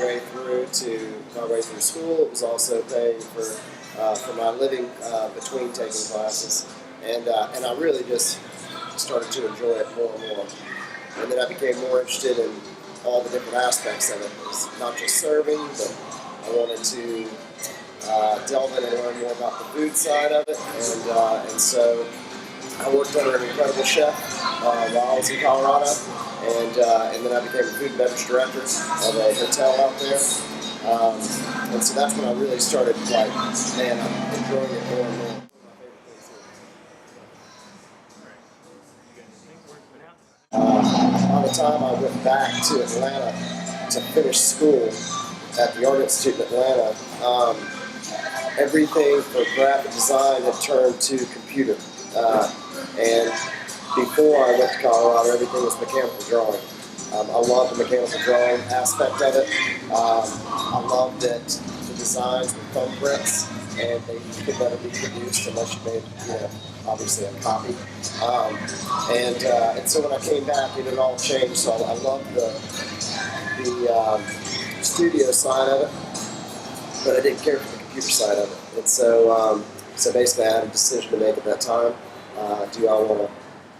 way through school. It was also paying for my living between taking classes, and I really just started to enjoy it more and more. And then I became more interested in all the different aspects of it. It was not just serving, but I wanted to delve in and learn more about the food side of it, and so I worked under an incredible chef while I was in Colorado, and then I became a food and beverage director of a hotel out there, and so that's when I really started like, man, I'm enjoying it more and more. By the time I went back to Atlanta to finish school at the Art Institute in Atlanta, everything for graphic design had turned to computer. And before I went to Colorado, everything was mechanical drawing. I loved the mechanical drawing aspect of it. I loved that the designs were thumbprints, and they could never be produced unless you made, obviously a copy. And so when I came back, it had all changed. So I loved the studio side of it, but I didn't care for the computer side of it. And so basically, I had a decision to make at that time. Do I want to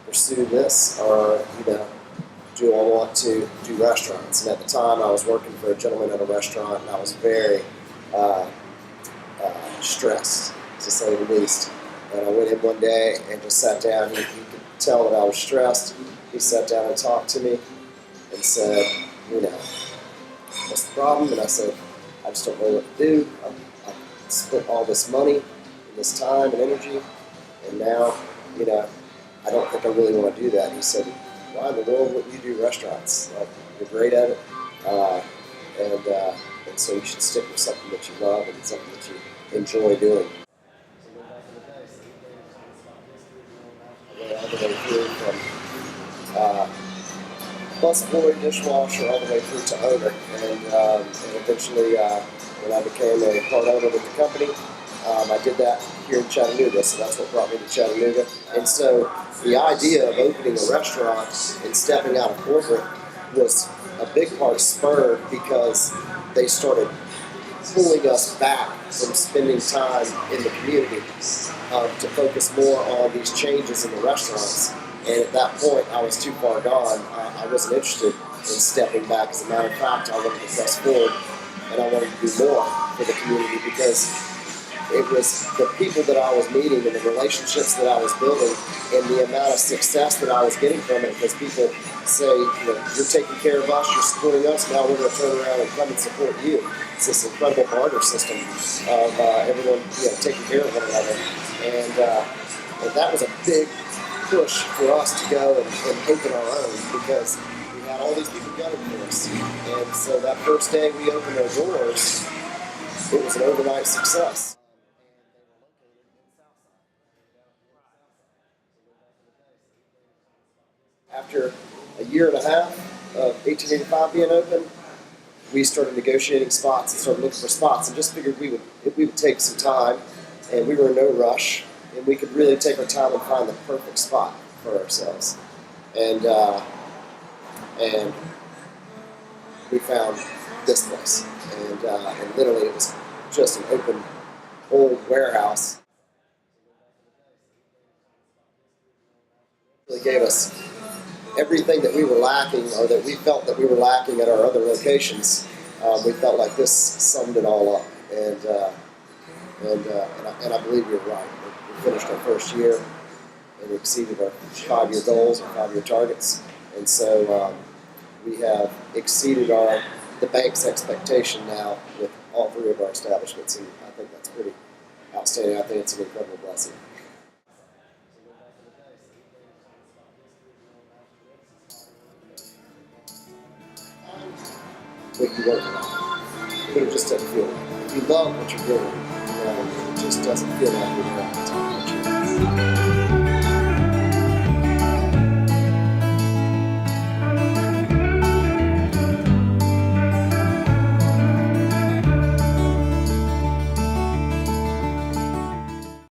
pursue this, or do I want to do restaurants? And at the time, I was working for a gentleman at a restaurant, and I was very stressed, to say the least. And I went in one day and just sat down. He could tell that I was stressed. He sat down and talked to me and said, what's the problem? And I said, I just don't know what to do. I've spent all this money and this time and energy, and now, I don't think I really want to do that. And he said, why in the world wouldn't you do restaurants? Like, you're great at it, and so you should stick with something that you love and something that you enjoy doing. All the way through from busboy, dishwasher, all the way through to owner, and eventually when I became a part owner with the company, I did that here in Chattanooga, so that's what brought me to Chattanooga. And so the idea of opening a restaurant and stepping out of corporate was a big part spurred because they started pulling us back from spending time in the community to focus more on these changes in the restaurants. And at that point, I was too far gone. I wasn't interested in stepping back. As a matter of fact, I wanted to press forward, and I wanted to do more for the community because it was the people that I was meeting and the relationships that I was building and the amount of success that I was getting from it, because people say, you're taking care of us, you're supporting us, now we're going to turn around and come and support you. It's this incredible barter system of everyone taking care of one another. And that was a big push for us to go and open our own, because we had all these people gunning for us. And so that first day we opened our doors, it was an overnight success. After a year and a half of 1885 being open, we started negotiating spots and started looking for spots, and just figured we would take some time, and we were in no rush, and we could really take our time and find the perfect spot for ourselves. And we found this place, and literally it was just an open old warehouse. It really gave us everything that we were lacking, or that we felt that we were lacking at our other locations. We felt like this summed it all up, and I believe you're right. We finished our first year and exceeded our 5-year goals, our 5-year targets, and so we have exceeded the bank's expectation now with all 3 of our establishments, and I think that's pretty outstanding. I think it's an incredible blessing. What you work on, but it just doesn't feel right. If you love what you're doing, it just doesn't feel like you're doing what you're doing.